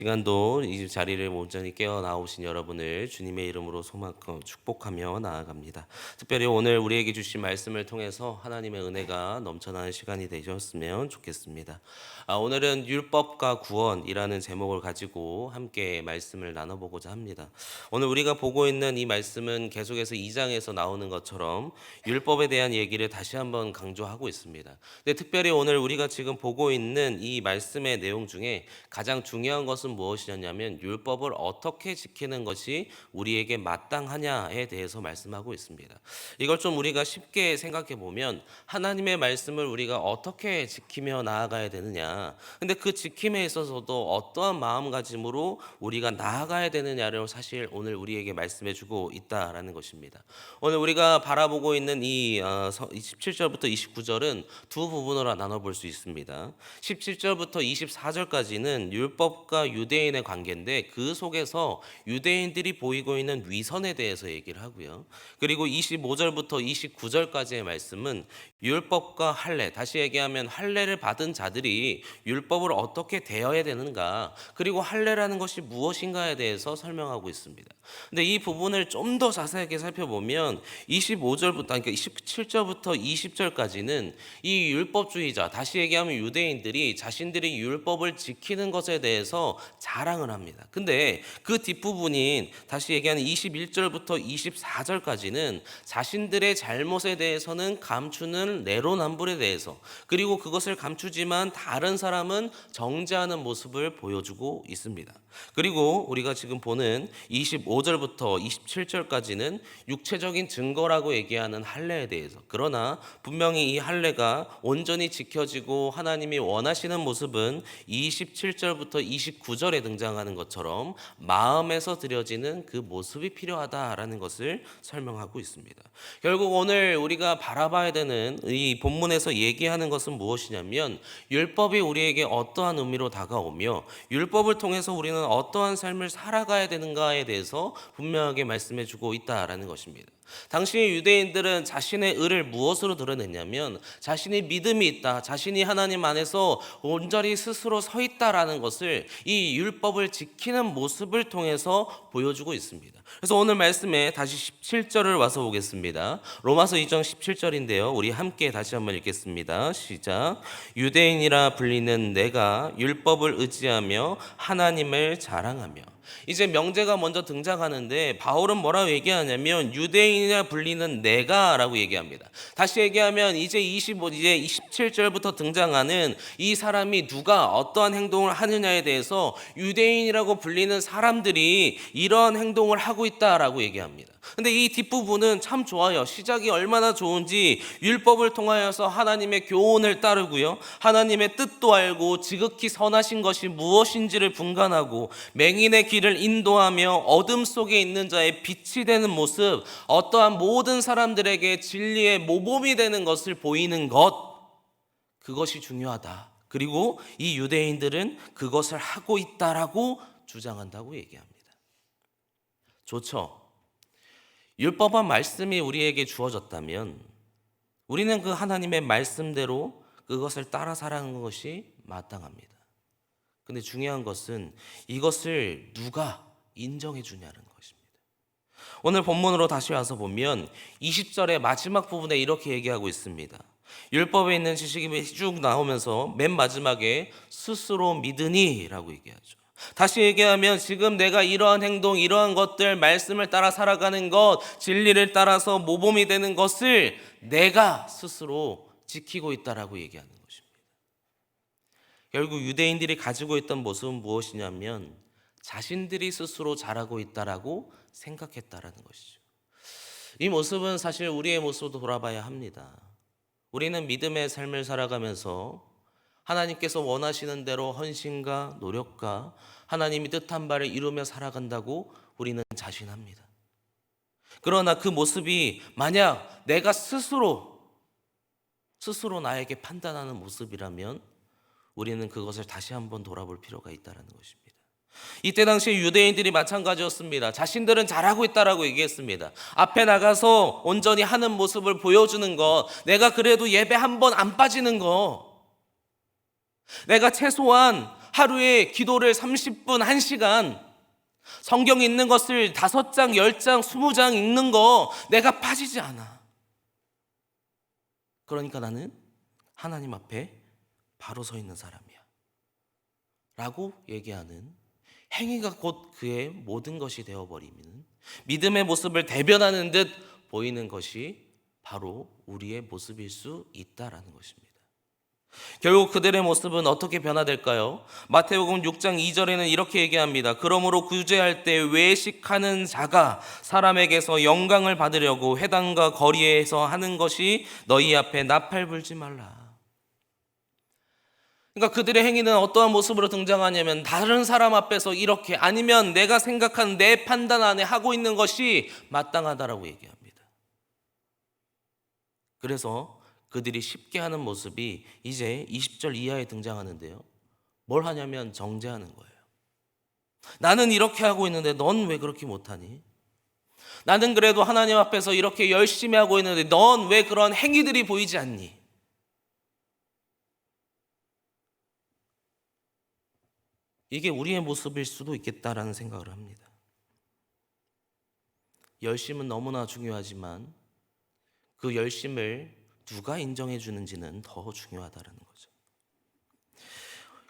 시간도 이 자리를 온전히 깨어 나오신 여러분을 주님의 이름으로 축복하며 나아갑니다. 특별히 오늘 우리에게 주신 말씀을 통해서 하나님의 은혜가 넘쳐나는 시간이 되셨으면 좋겠습니다. 오늘은 율법과 구원이라는 제목을 가지고 함께 말씀을 나눠보고자 합니다. 오늘 우리가 보고 있는 이 말씀은 계속해서 2장에서 나오는 것처럼 율법에 대한 얘기를 다시 한번 강조하고 있습니다. 근데 특별히 오늘 우리가 지금 보고 있는 이 말씀의 내용 중에 가장 중요한 것은 무엇이냐면 율법을 어떻게 지키는 것이 우리에게 마땅하냐에 대해서 말씀하고 있습니다. 이걸 좀 우리가 쉽게 생각해 보면 하나님의 말씀을 우리가 어떻게 지키며 나아가야 되느냐, 근데 그 지킴에 있어서도 어떠한 마음가짐으로 우리가 나아가야 되느냐를 사실 오늘 우리에게 말씀해 주고 있다라는 것입니다. 오늘 우리가 바라보고 있는 이 17절부터 29절은 두 부분으로 나눠볼 수 있습니다. 17절부터 24절까지는 율법과 유대인의 관계인데 그 속에서 유대인들이 보이고 있는 위선에 대해서 얘기를 하고요. 그리고 25절부터 29절까지의 말씀은 율법과 할례, 다시 얘기하면 할례를 받은 자들이 율법을 어떻게 대해야 되는가, 그리고 할례라는 것이 무엇인가에 대해서 설명하고 있습니다. 근데 이 부분을 좀 더 자세하게 살펴보면 25절부터, 그러니까 17절부터 20절까지는 이 율법주의자, 다시 얘기하면 유대인들이 자신들이 율법을 지키는 것에 대해서 자랑을 합니다. 근데 그 뒷부분인 다시 얘기하는 21절부터 24절까지는 자신들의 잘못에 대해서는 감추는 내로남불에 대해서, 그리고 그것을 감추지만 다른 사람은 정죄하는 모습을 보여주고 있습니다. 그리고 우리가 지금 보는 25절부터 27절까지는 육체적인 증거라고 얘기하는 할례에 대해서, 그러나 분명히 이 할례가 온전히 지켜지고 하나님이 원하시는 모습은 27절부터 29절에 등장하는 것처럼 마음에서 드려지는 그 모습이 필요하다라는 것을 설명하고 있습니다. 결국 오늘 우리가 바라봐야 되는 이 본문에서 얘기하는 것은 무엇이냐면 율법이 우리에게 어떠한 의미로 다가오며 율법을 통해서 우리는 어떠한 삶을 살아가야 되는가에 대해서 분명하게 말씀해 주고 있다라는 것입니다. 당시의 유대인들은 자신의 의를 무엇으로 드러냈냐면 자신의 믿음이 있다, 자신이 하나님 안에서 온전히 스스로 서 있다라는 것을 이 율법을 지키는 모습을 통해서 보여주고 있습니다. 그래서 오늘 말씀에 다시 17절을 와서 보겠습니다. 로마서 2장 17절인데요. 우리 함께 다시 한번 읽겠습니다. 시작. 유대인이라 불리는 내가 율법을 의지하며 하나님을 자랑하며. 이제 명제가 먼저 등장하는데 바울은 뭐라고 얘기하냐면 유대인이라 불리는 내가라고 얘기합니다. 다시 얘기하면 이제 27절부터 등장하는 이 사람이 누가 어떠한 행동을 하느냐에 대해서 유대인이라고 불리는 사람들이 이러한 행동을 하고 있다라고 얘기합니다. 근데 이 뒷부분은 참 좋아요. 시작이 얼마나 좋은지, 율법을 통하여서 하나님의 교훈을 따르고요, 하나님의 뜻도 알고 지극히 선하신 것이 무엇인지를 분간하고 맹인의 길을 인도하며 어둠 속에 있는 자의 빛이 되는 모습, 어떠한 모든 사람들에게 진리의 모범이 되는 것을 보이는 것, 그것이 중요하다. 그리고 이 유대인들은 그것을 하고 있다라고 주장한다고 얘기합니다. 좋죠? 율법과 말씀이 우리에게 주어졌다면 우리는 그 하나님의 말씀대로 그것을 따라 살아가는 것이 마땅합니다. 근데 중요한 것은 이것을 누가 인정해 주냐는 것입니다. 오늘 본문으로 다시 와서 보면 20절의 마지막 부분에 이렇게 얘기하고 있습니다. 율법에 있는 지식이 쭉 나오면서 맨 마지막에 스스로 믿으니 라고 얘기하죠. 다시 얘기하면 지금 내가 이러한 행동, 이러한 것들, 말씀을 따라 살아가는 것, 진리를 따라서 모범이 되는 것을 내가 스스로 지키고 있다라고 얘기하는 것입니다. 결국 유대인들이 가지고 있던 모습은 무엇이냐면 자신들이 스스로 잘하고 있다라고 생각했다라는 것이죠. 이 모습은 사실 우리의 모습도 돌아봐야 합니다. 우리는 믿음의 삶을 살아가면서 하나님께서 원하시는 대로 헌신과 노력과 하나님이 뜻한 바를 이루며 살아간다고 우리는 자신합니다. 그러나 그 모습이 만약 내가 스스로 나에게 판단하는 모습이라면 우리는 그것을 다시 한번 돌아볼 필요가 있다는 것입니다. 이때 당시 유대인들이 마찬가지였습니다. 자신들은 잘하고 있다라고 얘기했습니다. 앞에 나가서 온전히 하는 모습을 보여주는 것, 내가 그래도 예배 한 번 안 빠지는 것, 내가 최소한 하루에 기도를 30분, 1시간, 성경 읽는 것을 5장, 10장, 20장 읽는 거 내가 빠지지 않아. 그러니까 나는 하나님 앞에 바로 서 있는 사람이야 라고 얘기하는, 행위가 곧 그의 모든 것이 되어버리는 믿음의 모습을 대변하는 듯 보이는 것이 바로 우리의 모습일 수 있다라는 것입니다. 결국 그들의 모습은 어떻게 변화될까요? 마태복음 6장 2절에는 이렇게 얘기합니다. 그러므로 구제할 때 외식하는 자가 사람에게서 영광을 받으려고 회당과 거리에서 하는 것이 너희 앞에 나팔 불지 말라. 그러니까 그들의 행위는 어떠한 모습으로 등장하냐면 다른 사람 앞에서 이렇게, 아니면 내가 생각하는 내 판단 안에 하고 있는 것이 마땅하다라고 얘기합니다. 그래서 그들이 쉽게 하는 모습이 이제 20절 이하에 등장하는데요. 뭘 하냐면 정죄하는 거예요. 나는 이렇게 하고 있는데 넌 왜 그렇게 못하니? 나는 그래도 하나님 앞에서 이렇게 열심히 하고 있는데 넌 왜 그런 행위들이 보이지 않니? 이게 우리의 모습일 수도 있겠다라는 생각을 합니다. 열심은 너무나 중요하지만 그 열심을 누가 인정해 주는지는 더 중요하다는 거죠.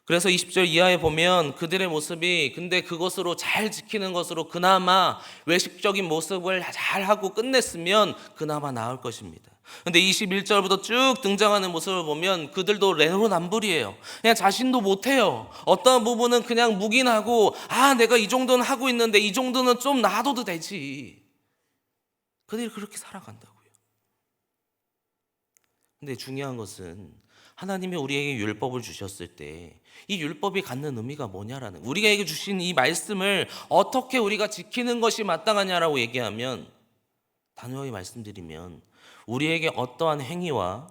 그래서 20절 이하에 보면 그들의 모습이, 근데 그것으로 잘 지키는 것으로 그나마 외식적인 모습을 잘 하고 끝냈으면 그나마 나을 것입니다. 근데 21절부터 쭉 등장하는 모습을 보면 그들도 내로남불이에요. 그냥 자신도 못해요. 어떤 부분은 그냥 묵인하고, 내가 이 정도는 하고 있는데 이 정도는 좀 놔둬도 되지. 그들이 그렇게 살아간다고요. 근데 중요한 것은 하나님이 우리에게 율법을 주셨을 때 이 율법이 갖는 의미가 뭐냐라는, 우리에게 주신 이 말씀을 어떻게 우리가 지키는 것이 마땅하냐라고 얘기하면, 단호하게 말씀드리면 우리에게 어떠한 행위와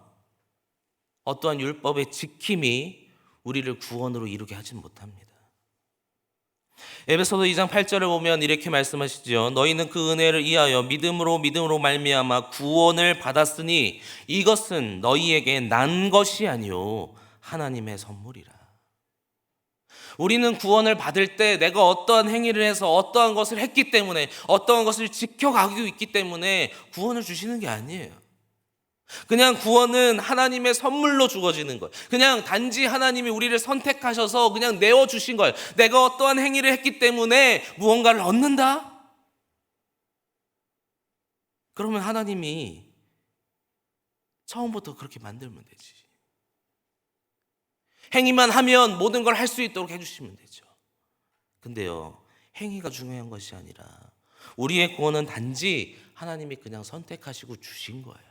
어떠한 율법의 지킴이 우리를 구원으로 이루게 하진 못합니다. 에베소서 2장 8절을 보면 이렇게 말씀하시죠. 너희는 그 은혜를 이하여 믿음으로 말미암아 구원을 받았으니 이것은 너희에게 난 것이 아니요 하나님의 선물이라. 우리는 구원을 받을 때 내가 어떠한 행위를 해서 어떠한 것을 했기 때문에, 어떠한 것을 지켜가고 있기 때문에 구원을 주시는 게 아니에요. 그냥 구원은 하나님의 선물로 주어지는 거예요. 그냥 단지 하나님이 우리를 선택하셔서 그냥 내어주신 거예요. 내가 어떠한 행위를 했기 때문에 무언가를 얻는다? 그러면 하나님이 처음부터 그렇게 만들면 되지. 행위만 하면 모든 걸 할 수 있도록 해주시면 되죠. 근데요, 행위가 중요한 것이 아니라 우리의 구원은 단지 하나님이 그냥 선택하시고 주신 거예요.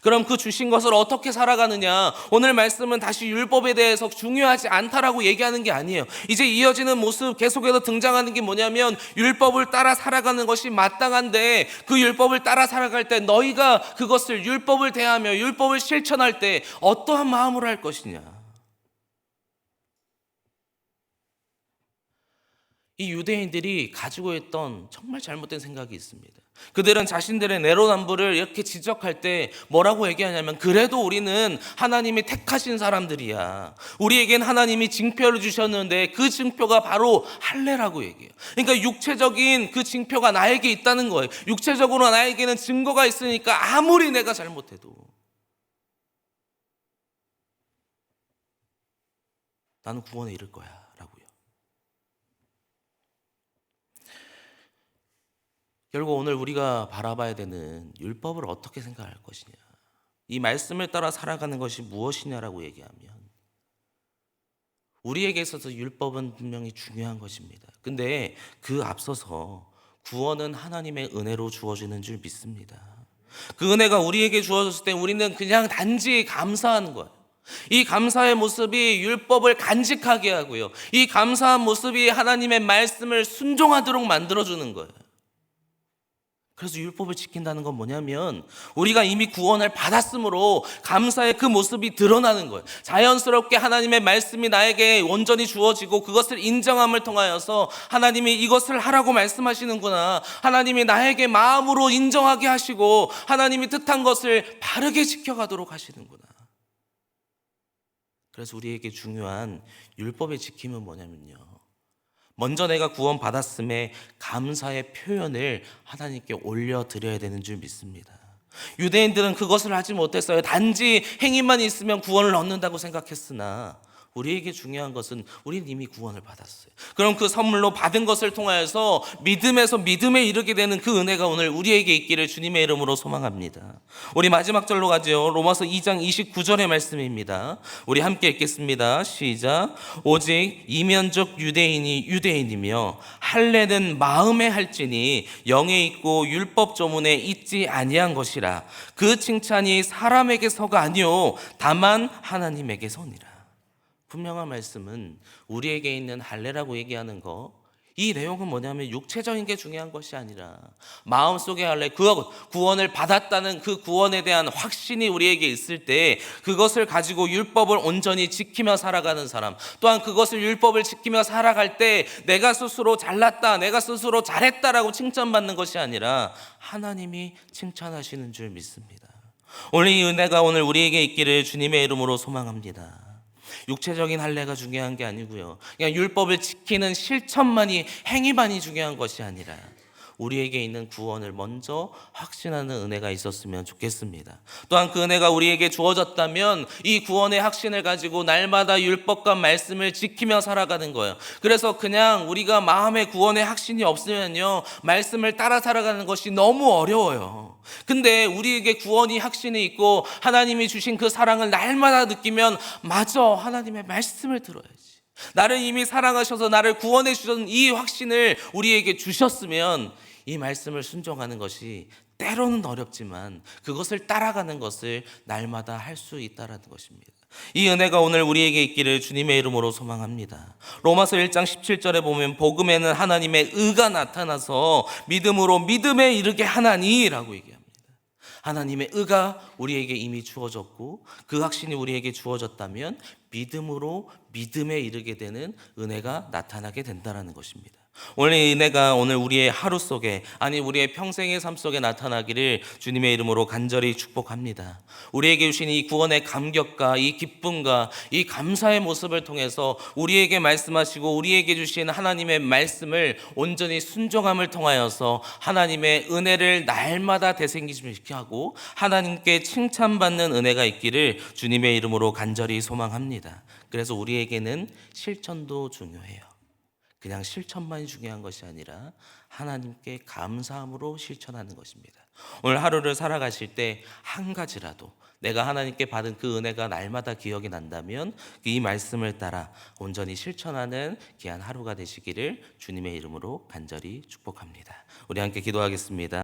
그럼 그 주신 것을 어떻게 살아가느냐? 오늘 말씀은 다시 율법에 대해서 중요하지 않다라고 얘기하는 게 아니에요. 이제 이어지는 모습 계속해서 등장하는 게 뭐냐면, 율법을 따라 살아가는 것이 마땅한데 그 율법을 따라 살아갈 때 너희가 그것을, 율법을 대하며 율법을 실천할 때 어떠한 마음으로 할 것이냐? 이 유대인들이 가지고 있던 정말 잘못된 생각이 있습니다. 그들은 자신들의 내로남불을 이렇게 지적할 때 뭐라고 얘기하냐면, 그래도 우리는 하나님이 택하신 사람들이야. 우리에겐 하나님이 징표를 주셨는데 그 징표가 바로 할례라고 얘기해요. 그러니까 육체적인 그 징표가 나에게 있다는 거예요. 육체적으로 나에게는 증거가 있으니까 아무리 내가 잘못해도 나는 구원에 이를 거야 라고요. 결국 오늘 우리가 바라봐야 되는 율법을 어떻게 생각할 것이냐, 이 말씀을 따라 살아가는 것이 무엇이냐라고 얘기하면, 우리에게 있어서 율법은 분명히 중요한 것입니다. 근데 그 앞서서 구원은 하나님의 은혜로 주어지는 줄 믿습니다. 그 은혜가 우리에게 주어졌을 때 우리는 그냥 단지 감사하는 거예요. 이 감사의 모습이 율법을 간직하게 하고요, 이 감사한 모습이 하나님의 말씀을 순종하도록 만들어주는 거예요. 그래서 율법을 지킨다는 건 뭐냐면, 우리가 이미 구원을 받았으므로 감사의 그 모습이 드러나는 거예요. 자연스럽게 하나님의 말씀이 나에게 온전히 주어지고 그것을 인정함을 통하여서 하나님이 이것을 하라고 말씀하시는구나, 하나님이 나에게 마음으로 인정하게 하시고 하나님이 뜻한 것을 바르게 지켜가도록 하시는구나. 그래서 우리에게 중요한 율법의 지킴은 뭐냐면요, 먼저 내가 구원 받았음에 감사의 표현을 하나님께 올려드려야 되는 줄 믿습니다. 유대인들은 그것을 하지 못했어요. 단지 행위만 있으면 구원을 얻는다고 생각했으나 우리에게 중요한 것은 우리는 이미 구원을 받았어요. 그럼 그 선물로 받은 것을 통하여서 믿음에서 믿음에 이르게 되는 그 은혜가 오늘 우리에게 있기를 주님의 이름으로 소망합니다. 우리 마지막 절로 가죠. 로마서 2장 29절의 말씀입니다. 우리 함께 읽겠습니다. 시작. 오직 이면적 유대인이 유대인이며 할례는 마음에 할지니 영에 있고 율법 조문에 있지 아니한 것이라. 그 칭찬이 사람에게서가 아니요 다만 하나님에게서니라. 분명한 말씀은 우리에게 있는 할례라고 얘기하는 거, 이 내용은 뭐냐면 육체적인 게 중요한 것이 아니라 마음속의 할례, 그 구원을 받았다는 그 구원에 대한 확신이 우리에게 있을 때 그것을 가지고 율법을 온전히 지키며 살아가는 사람, 또한 그것을 율법을 지키며 살아갈 때 내가 스스로 잘났다, 내가 스스로 잘했다라고 칭찬받는 것이 아니라 하나님이 칭찬하시는 줄 믿습니다. 오늘 이 은혜가 오늘 우리에게 있기를 주님의 이름으로 소망합니다. 육체적인 할례가 중요한 게 아니고요, 그냥 율법을 지키는 실천만이, 행위만이 중요한 것이 아니라 우리에게 있는 구원을 먼저 확신하는 은혜가 있었으면 좋겠습니다. 또한 그 은혜가 우리에게 주어졌다면 이 구원의 확신을 가지고 날마다 율법과 말씀을 지키며 살아가는 거예요. 그래서 그냥 우리가 마음의 구원의 확신이 없으면요, 말씀을 따라 살아가는 것이 너무 어려워요. 근데 우리에게 구원이 확신이 있고 하나님이 주신 그 사랑을 날마다 느끼면, 맞아, 하나님의 말씀을 들어야지. 나를 이미 사랑하셔서 나를 구원해 주셨는 이 확신을 우리에게 주셨으면 이 말씀을 순종하는 것이 때로는 어렵지만 그것을 따라가는 것을 날마다 할 수 있다는 것입니다. 이 은혜가 오늘 우리에게 있기를 주님의 이름으로 소망합니다. 로마서 1장 17절에 보면 복음에는 하나님의 의가 나타나서 믿음으로 믿음에 이르게 하나니라고 얘기합니다. 하나님의 의가 우리에게 이미 주어졌고 그 확신이 우리에게 주어졌다면 믿음으로 믿음에 이르게 되는 은혜가 나타나게 된다는 것입니다. 오늘 이 은혜가 오늘 우리의 하루 속에, 아니 우리의 평생의 삶 속에 나타나기를 주님의 이름으로 간절히 축복합니다. 우리에게 주신 이 구원의 감격과 이 기쁨과 이 감사의 모습을 통해서 우리에게 말씀하시고 우리에게 주신 하나님의 말씀을 온전히 순종함을 통하여서 하나님의 은혜를 날마다 되새기시게 하고 하나님께 칭찬받는 은혜가 있기를 주님의 이름으로 간절히 소망합니다. 그래서 우리에게는 실천도 중요해요. 그냥 실천만이 중요한 것이 아니라 하나님께 감사함으로 실천하는 것입니다. 오늘 하루를 살아가실 때 한 가지라도 내가 하나님께 받은 그 은혜가 날마다 기억이 난다면 이 말씀을 따라 온전히 실천하는 귀한 하루가 되시기를 주님의 이름으로 간절히 축복합니다. 우리 함께 기도하겠습니다.